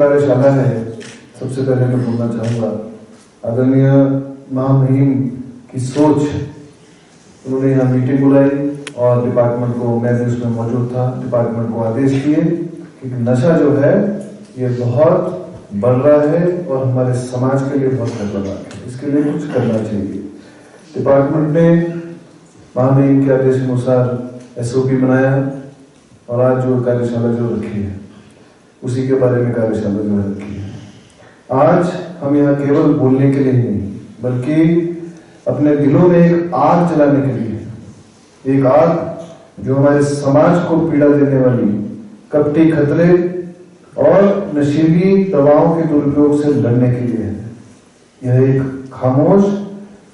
कार्यशाला है, सबसे पहले मैं बोलना चाहूँगा आदरणीय महामहिम की सोच। उन्होंने यहाँ मीटिंग बुलाई और डिपार्टमेंट को, मैं भी उसमें मौजूद था, डिपार्टमेंट को आदेश दिए कि नशा जो है ये बहुत बढ़ रहा है और हमारे समाज के लिए बहुत खतरनाक है, इसके लिए कुछ करना चाहिए। डिपार्टमेंट ने महामहिम के आदेश अनुसार SOP बनाया और आज जो कार्यशाला जो रखी है उसी के बारे में कार्यशाला जो रखी है। आज हम यहाँ केवल बोलने के लिए ही नहीं बल्कि अपने दिलों में एक आग जलाने के लिए, एक आग जो हमारे समाज को पीड़ा देने वाली कपटी खतरे और नशीली दवाओं के दुरुपयोग से लड़ने के लिए है। यह एक खामोश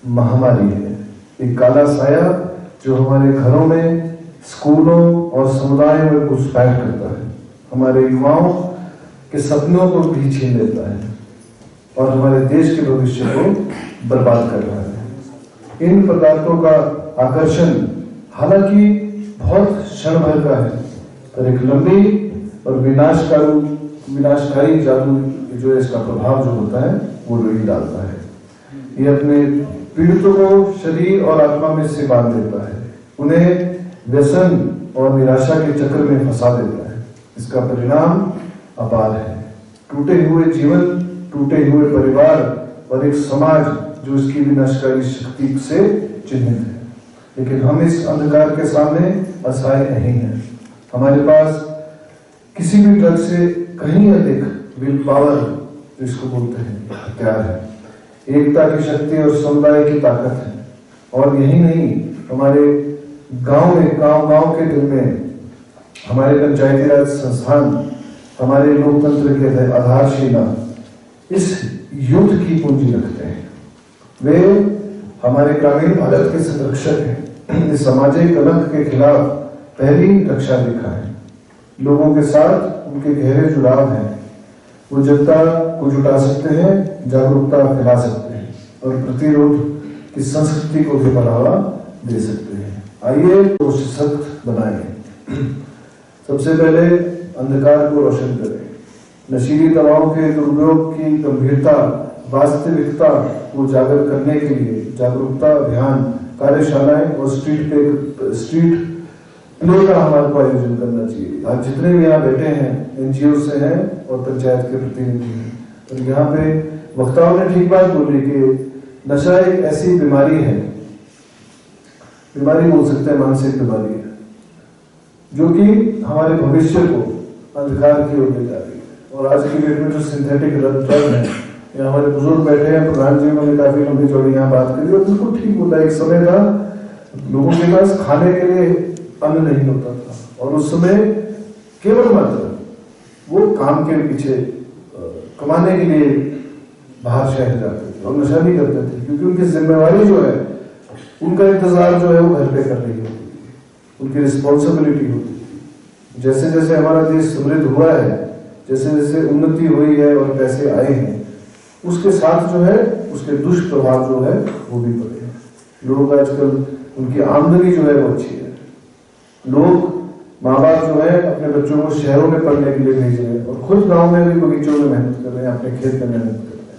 महामारी है, एक काला साया जो हमारे घरों में, स्कूलों और समुदायों में घुसपैठ करता है, हमारे युवाओं के सपनों को भी छीन लेता है और हमारे देश के भविष्य को बर्बाद कर रहा है। इन पदार्थों का आकर्षण हालांकि बहुत क्षण भर का है, पर एक लंबी और विनाशकारी जादू जो है, इसका प्रभाव जो होता है वो रोई डालता है। ये अपने पीड़ितों को शरीर और आत्मा में से बांध देता है, उन्हें व्यसन और निराशा के चक्र में फंसा देता है। इसका परिणाम अपार है, टूटे हुए जीवन, टूटे हुए परिवार और एक समाज जो इसकी विनाशकारी शक्ति से चिन्हित है। लेकिन हम इस अंधकार के सामने असहाय नहीं हैं। हमारे पास किसी भी ड्रग से कहीं अधिक विल पावर, जिसको बोलते हैं, हथियार है, एकता की शक्ति और समुदाय की ताकत है। और यही नहीं, हमारे गांव में, गांव के दिल में हमारे पंचायती राज संस्थान, हमारे लोकतंत्र के आधारशिला इस युद्ध की पूंजी रखते हैं। वे हमारे ग्रामीण भारत के संरक्षक हैं। इस सामाजिक कलंक के खिलाफ पहली रक्षा रेखा है। लोगों के साथ उनके गहरे जुड़ाव हैं। वो जनता को जुटा सकते हैं, जागरूकता फैला सकते हैं और प्रतिरोध की संस्कृति को भी बढ़ावा दे सकते हैं। आइए तो सशक्त बनाएं। सबसे पहले अंधकार को रोशन करें। नशीली दवाओं के दुरुपयोग की गंभीरता, वास्तविकता को उजागर करने के लिए जागरूकता अभियान, कार्यशालाएं और स्ट्रीट प्ले का हमारे को आयोजन करना चाहिए। आज जितने भी यहाँ बैठे हैं NGO से हैं और पंचायत के प्रतिनिधि हैं, और यहाँ पे वक्ताओं ने ठीक बात बोली कि नशा एक ऐसी बीमारी है, बीमारी बोल सकते हैं, मानसिक बीमारी है, जो कि हमारे भविष्य को अंधकार की ओर ले जा रही है। और आज की डेट में जो सिंथेटिक ड्रग है, यहाँ हमारे बुजुर्ग बैठे हैं, प्रधान जी ने काफी लंबी चौड़ी यहाँ बात करी और बिल्कुल ठीक बोला। एक समय था लोगों के पास खाने के लिए अन्न नहीं होता था और उस समय केवल मात्र वो काम के पीछे कमाने के लिए बाहर शहर जाते थे और नशा नहीं करते थे, क्योंकि उनकी जिम्मेवारी जो है, उनका इंतजार जो है वो घर पे कर रही होती थी, उनकी रिस्पॉन्सिबिलिटी होती थी। जैसे जैसे हमारा देश समृद्ध हुआ है, जैसे जैसे उन्नति हुई है और पैसे आए हैं, उसके साथ जो है उसके दुष्प्रभाव जो है वो भी पड़े हैं। लोग आजकल उनकी आमदनी जो है वो अच्छी है। लोग, माँ बाप जो है अपने बच्चों को शहरों में पढ़ने के लिए भेज रहे हैं और खुद गांव में भी बगीचों में मेहनत कर रहे हैं, अपने खेत में मेहनत कर रहे हैं।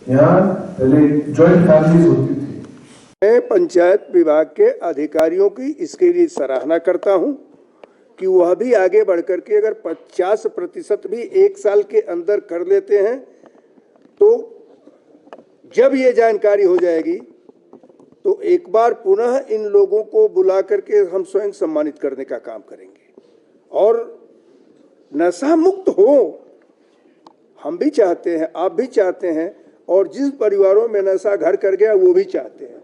यहाँ पहले जॉइंट फैमिलीज होती थी। मैं पंचायत विभाग के अधिकारियों की इसके लिए सराहना करता हूं कि वह भी आगे बढ़कर के अगर 50% भी एक साल के अंदर कर लेते हैं, तो जब ये जानकारी हो जाएगी तो एक बार पुनः इन लोगों को बुला करके हम स्वयं सम्मानित करने का काम करेंगे और नशा मुक्त हो। हम भी चाहते हैं, आप भी चाहते हैं, और जिस परिवारों में नशा घर कर गया वो भी चाहते हैं।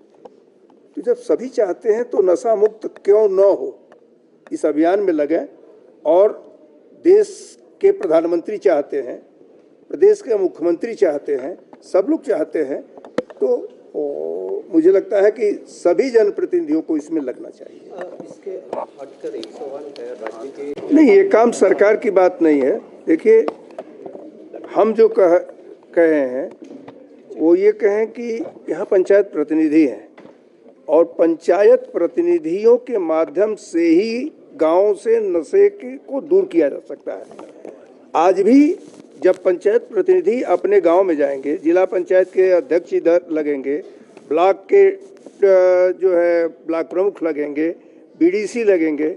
तो जब सभी चाहते हैं तो नशा मुक्त क्यों न हो। इस अभियान में लगे और देश के प्रधानमंत्री चाहते हैं, प्रदेश के मुख्यमंत्री चाहते हैं, सब लोग चाहते हैं, तो मुझे लगता है कि सभी जनप्रतिनिधियों को इसमें लगना चाहिए। इसके हटकर एक सवाल है राज्य के। नहीं, ये काम सरकार की बात नहीं है। देखिए, हम जो कहे हैं वो ये कहें कि यहाँ पंचायत प्रतिनिधि हैं और पंचायत प्रतिनिधियों के माध्यम से ही गांव से नशे को दूर किया जा सकता है। आज भी जब पंचायत प्रतिनिधि अपने गांव में जाएंगे, जिला पंचायत के अध्यक्ष इधर लगेंगे, ब्लॉक के जो है ब्लॉक प्रमुख लगेंगे, बीडीसी लगेंगे,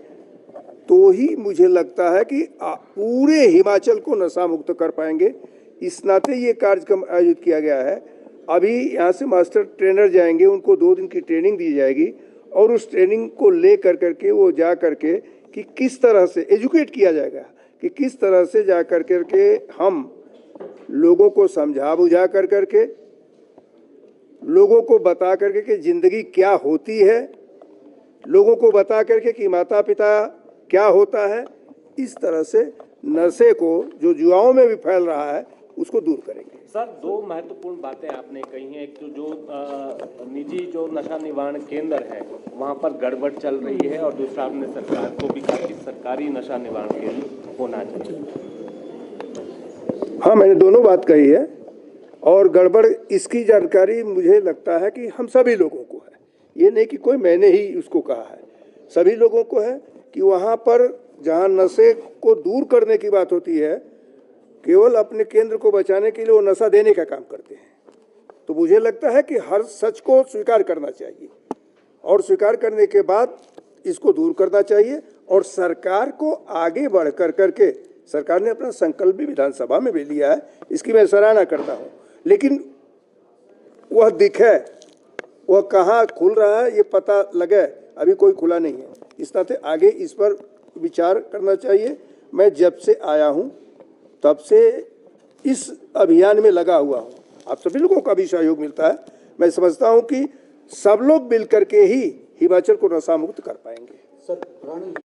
तो ही मुझे लगता है कि पूरे हिमाचल को नशा मुक्त कर पाएंगे। इस नाते ये कार्यक्रम आयोजित किया गया है। अभी यहाँ से मास्टर ट्रेनर जाएंगे, उनको 2 दिन की ट्रेनिंग दी जाएगी और उस ट्रेनिंग को ले करके वो जा करके कि किस तरह से एजुकेट किया जाएगा कि किस तरह से जा करके हम लोगों को समझा बुझा करके, लोगों को बता करके कि जिंदगी क्या होती है, लोगों को बता करके कि माता पिता क्या होता है, इस तरह से नशे को जो युवाओं में भी फैल रहा है उसको दूर करेंगे। सर, 2 महत्वपूर्ण बातें आपने कही हैं। एक तो जो निजी जो नशा निवारण केंद्र है वहाँ पर गड़बड़ चल रही है, और दूसरा आपने सरकार को भी कहा कि सरकारी नशा निवारण केंद्र होना चाहिए। हाँ, मैंने दोनों बात कही है, और गड़बड़ इसकी जानकारी मुझे लगता है कि हम सभी लोगों को है। ये नहीं कि कोई मैंने ही उसको कहा है, सभी लोगों को है कि वहाँ पर जहाँ नशे को दूर करने की बात होती है, केवल अपने केंद्र को बचाने के लिए वो नशा देने का काम करते हैं। तो मुझे लगता है कि हर सच को स्वीकार करना चाहिए और स्वीकार करने के बाद इसको दूर करना चाहिए। और सरकार को आगे बढ़ करके सरकार ने अपना संकल्प भी विधानसभा में भी लिया है, इसकी मैं सराहना करता हूँ, लेकिन वह दिखे, वह कहाँ खुल रहा है ये पता लगे, अभी कोई खुला नहीं है। इस नाते आगे इस पर विचार करना चाहिए। मैं जब से आया हूँ तब से इस अभियान में लगा हुआ हूँ, आप सभी लोगों का भी सहयोग मिलता है। मैं समझता हूँ कि सब लोग मिल करके ही हिमाचल को नशा मुक्त कर पाएंगे।